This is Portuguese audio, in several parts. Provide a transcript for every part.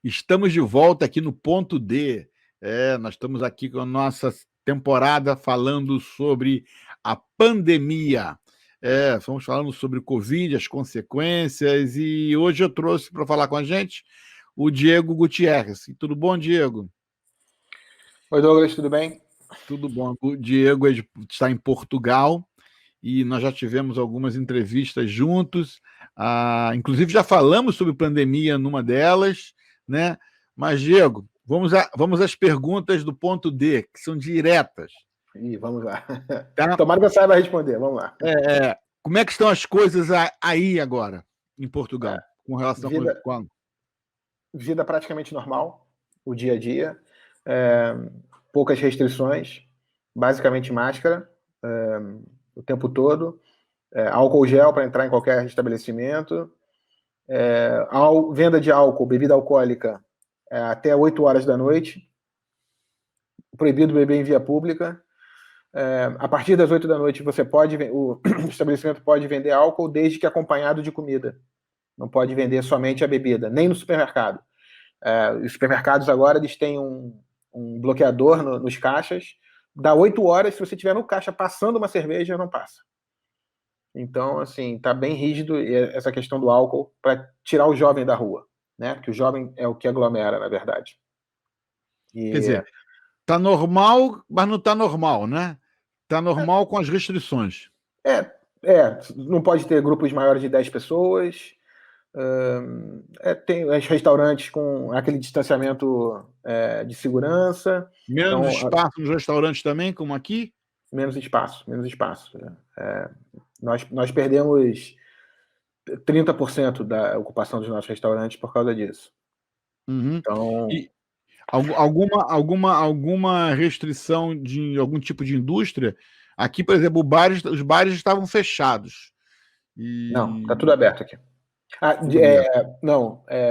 Estamos de volta aqui no Ponto D. Nós estamos aqui com a nossa temporada falando sobre a pandemia. Estamos falando sobre o Covid, as consequências, e hoje eu trouxe para falar com a gente o Diego Gutierrez. Tudo bom, Diego? Oi, Douglas, tudo bem? Tudo bom. O Diego está em Portugal e nós já tivemos algumas entrevistas juntos. Inclusive, já falamos sobre pandemia numa delas, né? Mas, Diego, vamos às perguntas do ponto D, que são diretas. Vamos lá. Tá? Tomara que eu saiba responder, vamos lá. Como é que estão as coisas aí agora, em Portugal, com relação a... Vida praticamente normal, o dia a dia, poucas restrições, basicamente máscara o tempo todo, álcool gel para entrar em qualquer estabelecimento, venda de álcool, bebida alcoólica, até 8 horas da noite, proibido beber em via pública. A partir das 8 da noite o estabelecimento pode vender álcool desde que acompanhado de comida. Não pode vender somente a bebida, nem no supermercado. Os supermercados agora eles têm um bloqueador nos caixas. Dá 8 horas, se você estiver no caixa passando uma cerveja, não passa. Então, assim, tá bem rígido essa questão do álcool para tirar o jovem da rua, né? Porque o jovem é o que aglomera, na verdade. Quer dizer, tá normal, mas não tá normal, né? Tá normal com as restrições. Não pode ter grupos maiores de 10 pessoas. Tem os restaurantes com aquele distanciamento de segurança. Menos espaço nos restaurantes também, como aqui? Menos espaço. Nós perdemos 30% da ocupação dos nossos restaurantes por causa disso. Uhum. Então, e alguma restrição de algum tipo de indústria? Aqui, por exemplo, os bares estavam fechados. Não, está tudo aberto aqui.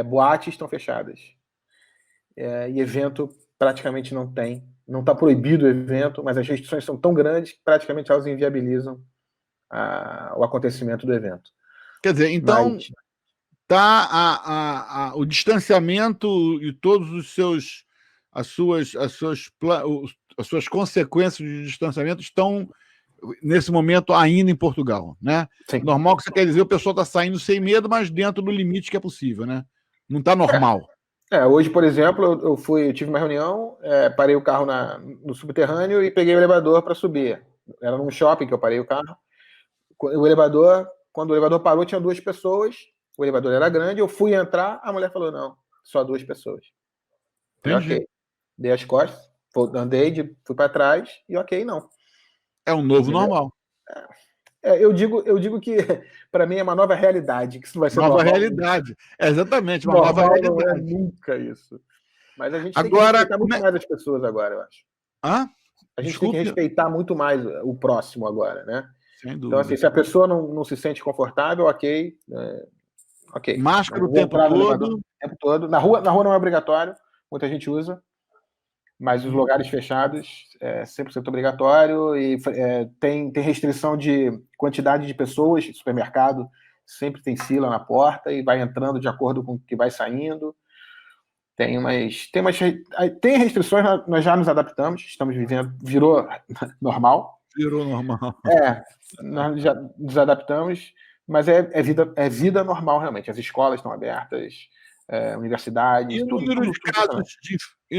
Boates estão fechadas. E evento praticamente não tem. Não está proibido o evento, mas as restrições são tão grandes que praticamente elas inviabilizam o acontecimento do evento. Quer dizer, então o distanciamento e todos as suas consequências de distanciamento estão nesse momento ainda em Portugal, né? Sim. Normal que você quer dizer, o pessoal está saindo sem medo, mas dentro do limite que é possível, né? Não está normal. Hoje, por exemplo, eu tive uma reunião, parei o carro no subterrâneo e peguei o elevador para subir. Era num shopping que eu parei o carro. Quando o elevador parou, tinha 2 pessoas. O elevador era grande, eu fui entrar, a mulher falou, não, só 2 pessoas. Entendi. Ok. Dei as costas, andei, fui para trás e ok, não. É um novo normal. Eu digo que para mim é uma nova realidade, que isso não vai ser nova normal. Realidade. Exatamente, uma nova realidade. Não é nunca isso. Mas a gente agora, tem que respeitar muito mais as pessoas agora, eu acho. A gente tem que respeitar muito mais o próximo agora, né? Sem dúvida. Então, assim, se a pessoa não se sente confortável, ok. Ok. Máscara o tempo todo. Na rua não é obrigatório, muita gente usa, mas os lugares fechados é 100% obrigatório e tem restrição de quantidade de pessoas. Supermercado sempre tem fila na porta e vai entrando de acordo com o que vai saindo. Tem restrições, nós já nos adaptamos, estamos vivendo, virou normal. Virou normal. Nós já nos adaptamos, mas é vida normal, realmente. As escolas estão abertas, universidades, e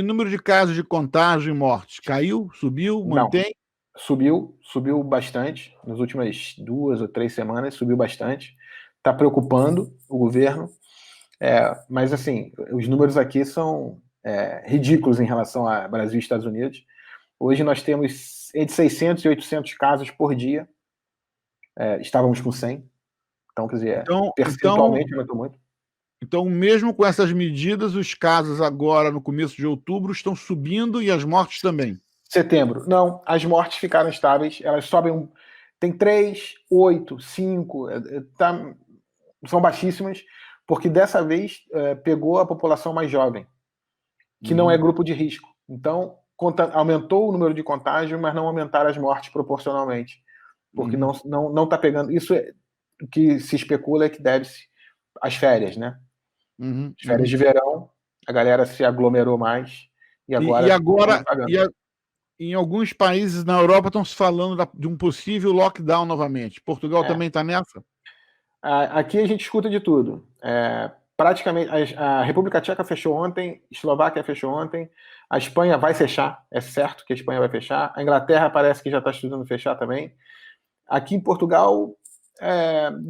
o número de casos de contágio e mortes? Caiu? Subiu? Mantém? Subiu bastante. Nas últimas 2 ou 3 semanas, subiu bastante. Está preocupando o governo. Mas, assim, os números aqui são ridículos em relação a Brasil e Estados Unidos. Hoje nós temos entre 600 e 800 casos por dia. Estávamos com 100. Então, quer dizer, percentualmente aumentou muito. Então, mesmo com essas medidas, os casos agora, no começo de outubro, estão subindo e as mortes também? Setembro. Não, as mortes ficaram estáveis. Elas sobem. Tem 3, 8, 5. São baixíssimas, porque dessa vez pegou a população mais jovem, que não é grupo de risco. Então, aumentou o número de contágio, mas não aumentaram as mortes proporcionalmente. Porque não está pegando. Isso o que se especula é que deve-se às férias, né? As férias de verão A galera se aglomerou mais e E agora agora, estamos pagando. em alguns países na Europa estão se falando de um possível lockdown novamente. Portugal É. também está nessa? Aqui a gente escuta de tudo. Praticamente, a República Tcheca fechou ontem, Eslováquia fechou ontem, a Espanha vai fechar, é certo que a Espanha vai fechar, a Inglaterra parece que já está estudando fechar também. Aqui em Portugal,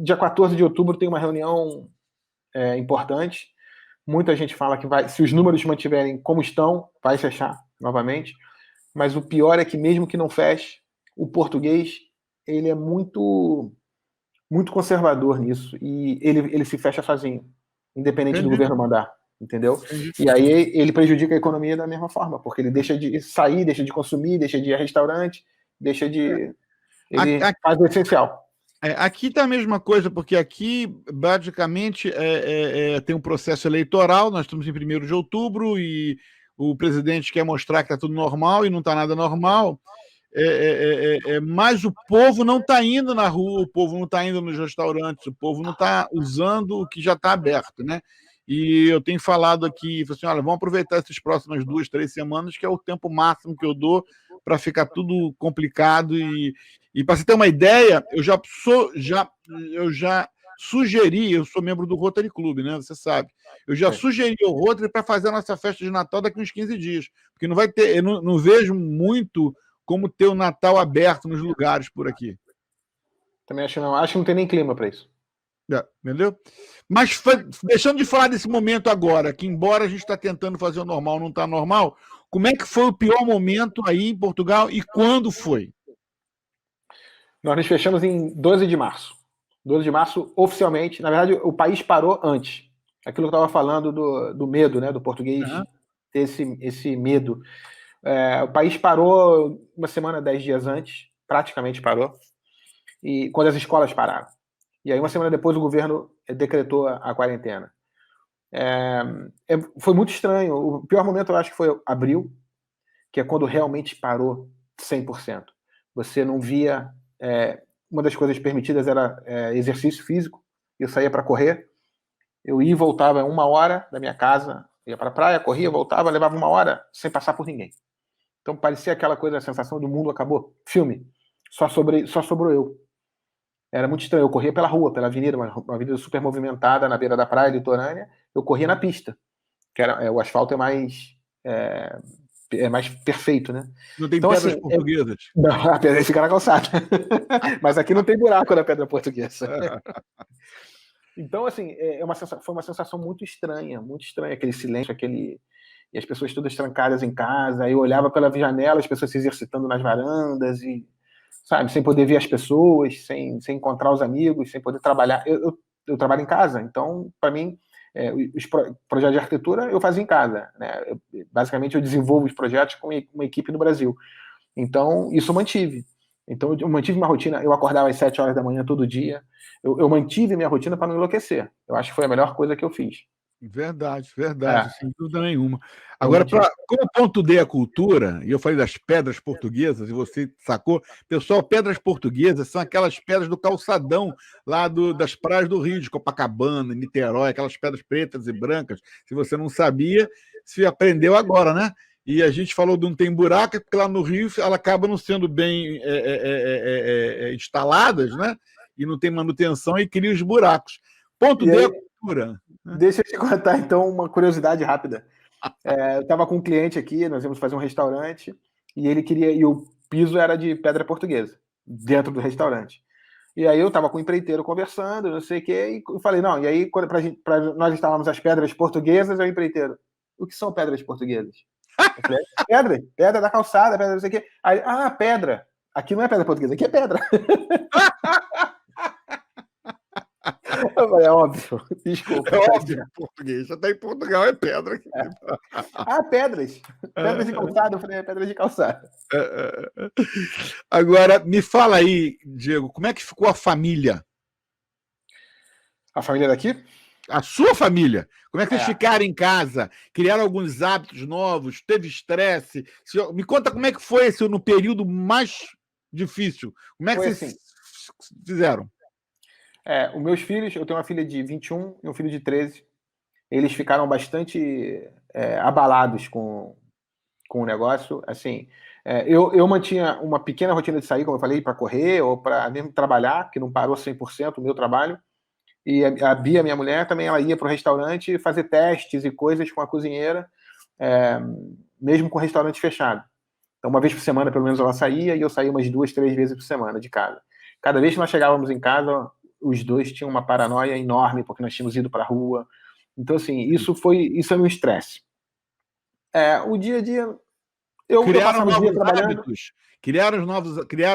dia 14 de outubro tem uma reunião importante. Muita gente fala que vai, se os números mantiverem como estão, vai fechar novamente. Mas o pior é que mesmo que não feche, o português ele é muito muito conservador nisso e ele se fecha sozinho, independente do Entendi, governo mandar, entendeu? entendi. E aí ele prejudica a economia da mesma forma, porque ele deixa de sair, deixa de consumir, deixa de ir a restaurante, deixa de... Ele faz o essencial. Aqui está a mesma coisa, porque aqui, basicamente, tem um processo eleitoral, nós estamos em 1º de outubro e o presidente quer mostrar que está tudo normal e não está nada normal, mas o povo não está indo na rua, o povo não está indo nos restaurantes, o povo não está usando o que já está aberto, né? E eu tenho falado aqui, assim, olha, vamos aproveitar essas próximas 2, 3 semanas, que é o tempo máximo que eu dou para ficar tudo complicado. E para você ter uma ideia, eu já sugeri, eu sou membro do Rotary Club, né? Você sabe. Eu já sugeri ao Rotary para fazer a nossa festa de Natal daqui uns 15 dias, porque não vai ter, eu não vejo muito como ter o Natal aberto nos lugares por aqui. Também acho que não tem nem clima para isso. Entendeu? Mas deixando de falar desse momento agora, que embora a gente está tentando fazer o normal, não está normal, como é que foi o pior momento aí em Portugal e quando foi? Nós nos fechamos em 12 de março. 12 de março, oficialmente. Na verdade, o país parou antes. Aquilo que eu estava falando do medo, né? Do português ter esse medo. O país parou uma semana, 10 dias antes, praticamente parou, e quando as escolas pararam. E aí, uma semana depois, o governo decretou a quarentena. Foi muito estranho. O pior momento, eu acho que foi abril, que é quando realmente parou 100%. Você não via... uma das coisas permitidas era exercício físico. Eu saía para correr. Eu ia e voltava 1 hora da minha casa, ia para a praia, corria, voltava, levava 1 hora sem passar por ninguém. Então parecia aquela coisa, a sensação do mundo acabou. Filme. Só sobrou eu. Era muito estranho. Eu corria pela rua, pela avenida, uma avenida super movimentada na beira da praia litorânea. Eu corria na pista, que era o asfalto é mais perfeito, né? Não tem Então, pedras assim, portuguesas. Não, a pedra fica na calçada. Mas aqui não tem buraco na pedra portuguesa. Então, assim, foi uma sensação muito estranha, aquele silêncio, e as pessoas todas trancadas em casa. Eu olhava pela janela, as pessoas se exercitando nas varandas, e, sabe, sem poder ver as pessoas, sem encontrar os amigos, sem poder trabalhar. Eu trabalho em casa, então, para mim, os projetos de arquitetura eu fazia em casa, né? Basicamente, eu desenvolvo os projetos com uma equipe no Brasil. Então, isso eu mantive. Então, eu mantive uma rotina. Eu acordava às 7 horas da manhã todo dia. Eu mantive minha rotina para não enlouquecer. Eu acho que foi a melhor coisa que eu fiz. Verdade, verdade, sem dúvida nenhuma. Eu Agora, mantive. como ponto D a cultura, e eu falei das pedras portuguesas, e você sacou, pessoal, pedras portuguesas são aquelas pedras do calçadão lá das praias do Rio, de Copacabana, Niterói, aquelas pedras pretas e brancas. Se você não sabia, se aprendeu agora, né? E a gente falou de um tem buraco, porque lá no Rio ela acaba não sendo bem instaladas, né? E não tem manutenção e cria os buracos. Ponto D a cultura. Deixa eu te contar, então, uma curiosidade rápida. Eu estava com um cliente aqui, nós íamos fazer um restaurante, e ele queria, e o piso era de pedra portuguesa, dentro do restaurante. E aí eu estava com o empreiteiro conversando, não sei o quê, e eu falei, não, e aí, para nós instalamos as pedras portuguesas, aí o empreiteiro, o que são pedras portuguesas? Eu falei, pedra da calçada, pedra não sei o quê. Aí, pedra. Aqui não é pedra portuguesa, aqui é pedra. Eu falei, óbvio, desculpa. É óbvio, português. Até em Portugal é pedra. Pedras. Pedras de calçada. Eu falei, pedras de calçada. Agora, me fala aí, Diego, como é que ficou a família? A família daqui? A sua família. Como é que vocês ficaram em casa? Criaram alguns hábitos novos? Teve estresse? Me conta como é que foi esse no período mais difícil. Como é que vocês fizeram? Os meus filhos, eu tenho uma filha de 21 e um filho de 13. Eles ficaram bastante abalados com o negócio. Assim, eu mantinha uma pequena rotina de sair, como eu falei, para correr ou para mesmo trabalhar, que não parou 100% o meu trabalho. E a Bia, minha mulher, também ela ia para o restaurante fazer testes e coisas com a cozinheira, mesmo com o restaurante fechado. Então, uma vez por semana, pelo menos, ela saía, e eu saía umas 2, 3 vezes por semana de casa. Cada vez que nós chegávamos em casa, os dois tinham uma paranoia enorme, porque nós tínhamos ido para a rua. Então, assim, isso é um estresse. O dia a dia, eu passava o dia trabalhando. Hábitos. Criaram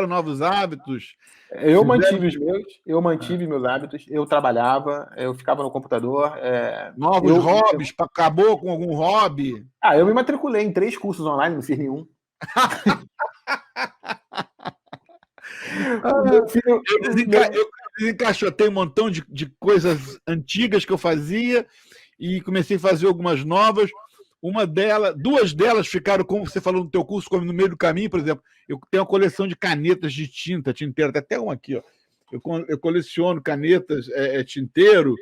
novos hábitos. Eu mantive meus hábitos, eu trabalhava, eu ficava no computador. Novos hobbies, acabou com algum hobby? Eu me matriculei em 3 cursos online, não fiz nenhum. Eu desencaixotei um montão de coisas antigas que eu fazia e comecei a fazer algumas novas. Duas delas ficaram, como você falou no teu curso, como no meio do caminho, por exemplo. Eu tenho uma coleção de canetas de tinteiro, até uma aqui, ó. Eu coleciono canetas tinteiro,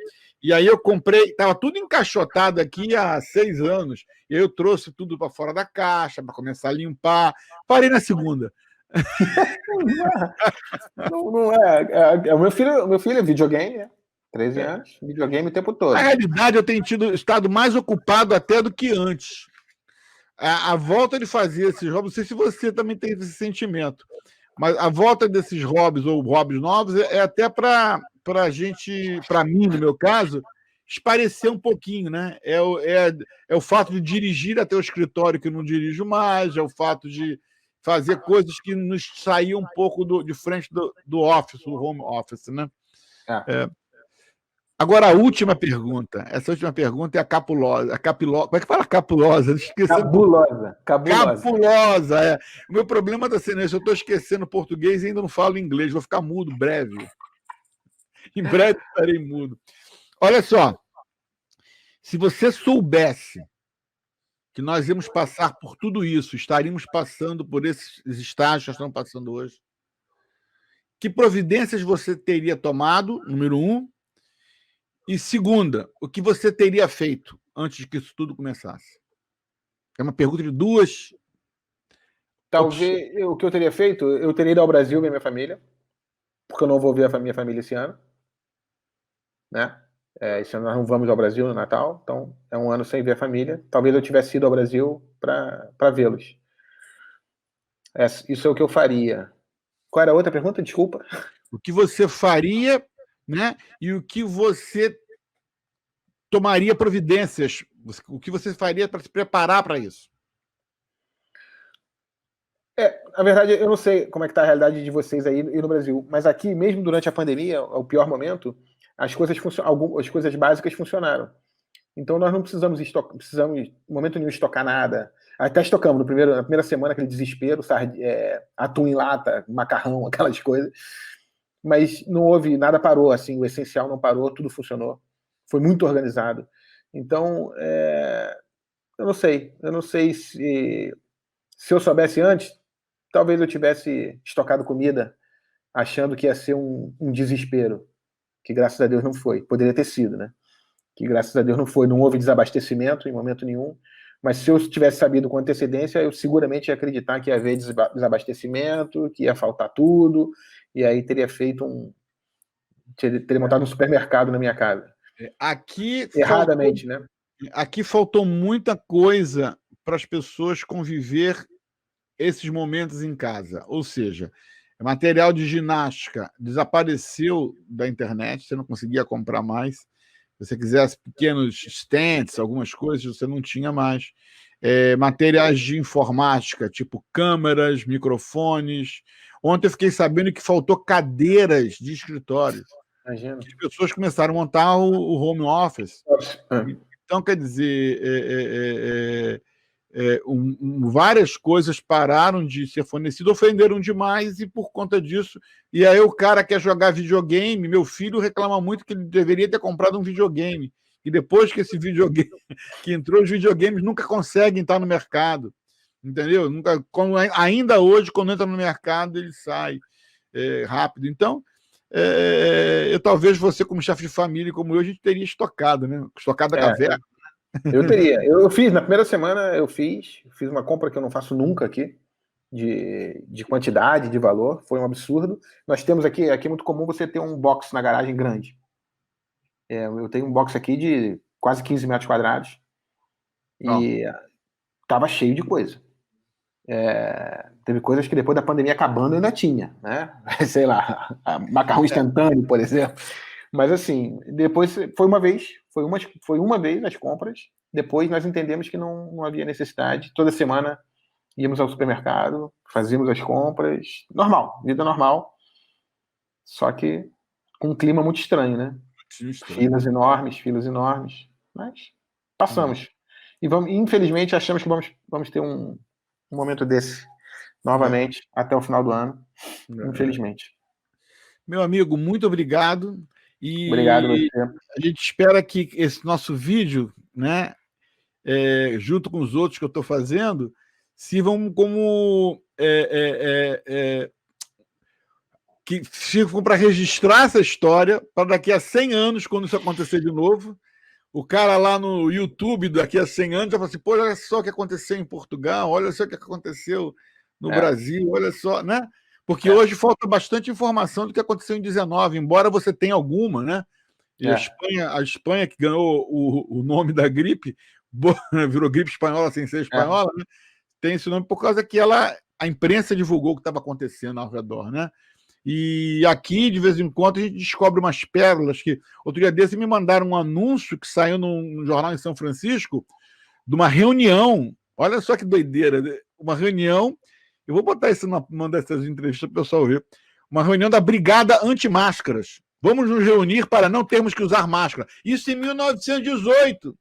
e aí eu comprei, estava tudo encaixotado aqui há 6 anos, e aí eu trouxe tudo para fora da caixa, para começar a limpar. Parei na segunda. Não é. O meu filho é videogame, né? 13 anos, videogame o tempo todo. Na realidade, eu tenho estado mais ocupado até do que antes. A volta de fazer esses hobbies, não sei se você também tem esse sentimento, mas a volta desses hobbies ou hobbies novos é até para a gente, para mim, no meu caso, esparecer um pouquinho, né? É o fato de dirigir até o escritório que eu não dirijo mais, é o fato de fazer coisas que nos saíam um pouco de frente do office, do home office, né? Agora, a última pergunta. Essa última pergunta é a capulosa. Como é que fala capulosa? Capulosa. O meu problema está sendo esse. Eu estou esquecendo português e ainda não falo inglês. Vou ficar mudo breve. Em breve estarei mudo. Olha só. Se você soubesse que nós íamos passar por tudo isso, estaríamos passando por esses estágios que nós estamos passando hoje, que providências você teria tomado, número 1? E segunda, o que você teria feito antes de que isso tudo começasse? É uma pergunta de 2. Talvez o que eu teria feito, eu teria ido ao Brasil ver minha família, porque eu não vou ver a minha família esse ano, né? Esse ano nós não vamos ao Brasil no Natal, então é um ano sem ver a família. Talvez eu tivesse ido ao Brasil para vê-los. Isso é o que eu faria. Qual era a outra pergunta? Desculpa. O que você faria, né? E o que você tomaria providências? O que você faria para se preparar para isso? Na verdade, eu não sei como é que está a realidade de vocês aí e no Brasil, mas aqui, mesmo durante a pandemia, o pior momento, as coisas básicas funcionaram. Então, nós não precisamos em momento nenhum estocar nada. Até estocamos na primeira semana, aquele desespero, atum em lata, macarrão, aquelas coisas. Mas não houve, nada parou, assim, o essencial não parou, tudo funcionou. Foi muito organizado. Então, eu não sei se eu soubesse antes, talvez eu tivesse estocado comida achando que ia ser um desespero, que graças a Deus não foi. Poderia ter sido, né? Que graças a Deus não foi, não houve desabastecimento em momento nenhum, mas se eu tivesse sabido com antecedência, eu seguramente ia acreditar que ia haver desabastecimento, que ia faltar tudo, e aí teria montado um supermercado na minha casa. Erradamente, né? Aqui faltou muita coisa para as pessoas conviver esses momentos em casa. Ou seja, material de ginástica desapareceu da internet, você não conseguia comprar mais. Se você quisesse pequenos stands, algumas coisas, você não tinha mais. Materiais de informática, tipo câmeras, microfones. Ontem eu fiquei sabendo que faltou cadeiras de escritório. Imagina. As pessoas começaram a montar o home office. Então, quer dizer, várias coisas pararam de ser fornecidas, ofenderam demais, e por conta disso. E aí o cara quer jogar videogame. Meu filho reclama muito que ele deveria ter comprado um videogame. E depois que esse videogame que entrou, os videogames nunca conseguem estar no mercado. Entendeu? Ainda hoje, quando entra no mercado, ele sai rápido. Então, talvez você, como chefe de família, como eu, a gente teria estocado, né? Estocado a caverna. Eu teria. Eu fiz, na primeira semana eu fiz uma compra que eu não faço nunca aqui, de quantidade, de valor, foi um absurdo. Nós temos aqui é muito comum você ter um box na garagem grande. Eu tenho um box aqui de quase 15 metros quadrados e estava cheio de coisa. Teve coisas que depois da pandemia acabando eu ainda tinha, né? Sei lá, macarrão instantâneo, por exemplo. Mas assim, depois foi uma vez as compras. Depois nós entendemos que não havia necessidade. Toda semana íamos ao supermercado, fazíamos as compras, normal, vida normal. Só que com um clima muito estranho, né? Filas enormes, mas passamos. E infelizmente, achamos que vamos ter um momento desse novamente até o final do ano, infelizmente. Meu amigo, muito obrigado. Obrigado, E a gente espera que esse nosso vídeo, né, junto com os outros que eu estou fazendo, sirvam como que sirvam para registrar essa história para daqui a 100 anos, quando isso acontecer de novo, o cara lá no YouTube daqui a 100 anos já fala assim, pô, olha só o que aconteceu em Portugal, olha só o que aconteceu no Brasil, olha só, né? Porque hoje falta bastante informação do que aconteceu em 19, embora você tenha alguma, né? E a Espanha que ganhou o nome da gripe, virou gripe espanhola sem ser espanhola, né? Tem esse nome por causa que a imprensa divulgou o que estava acontecendo ao redor, né? E aqui, de vez em quando, a gente descobre umas pérolas que... Outro dia desse me mandaram um anúncio que saiu num jornal em São Francisco de uma reunião. Olha só que doideira. Uma reunião... Eu vou botar isso numa dessas entrevistas para o pessoal ver. Uma reunião da Brigada Anti-Máscaras. Vamos nos reunir para não termos que usar máscara. Isso em 1918.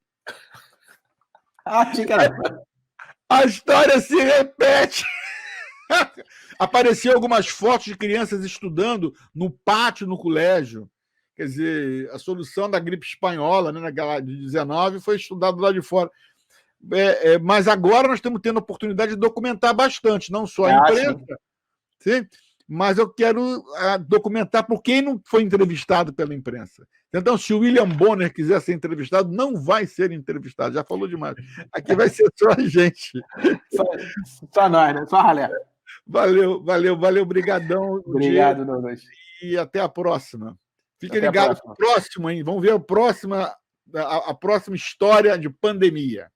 A história se repete. Apareceu algumas fotos de crianças estudando no pátio, no colégio. Quer dizer, a solução da gripe espanhola, né, de 19, foi estudado lá de fora. Mas agora nós estamos tendo a oportunidade de documentar bastante, não só a imprensa, sim, mas eu quero documentar por quem não foi entrevistado pela imprensa. Então, se o William Bonner quiser ser entrevistado, não vai ser entrevistado, já falou demais. Aqui vai ser só a gente. Só nós, né? Só a ralé. Valeu, brigadão. Obrigado, Douglas. E até a próxima. Fiquem ligados no próximo, hein? Vamos ver a próxima história de pandemia.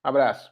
Abraço.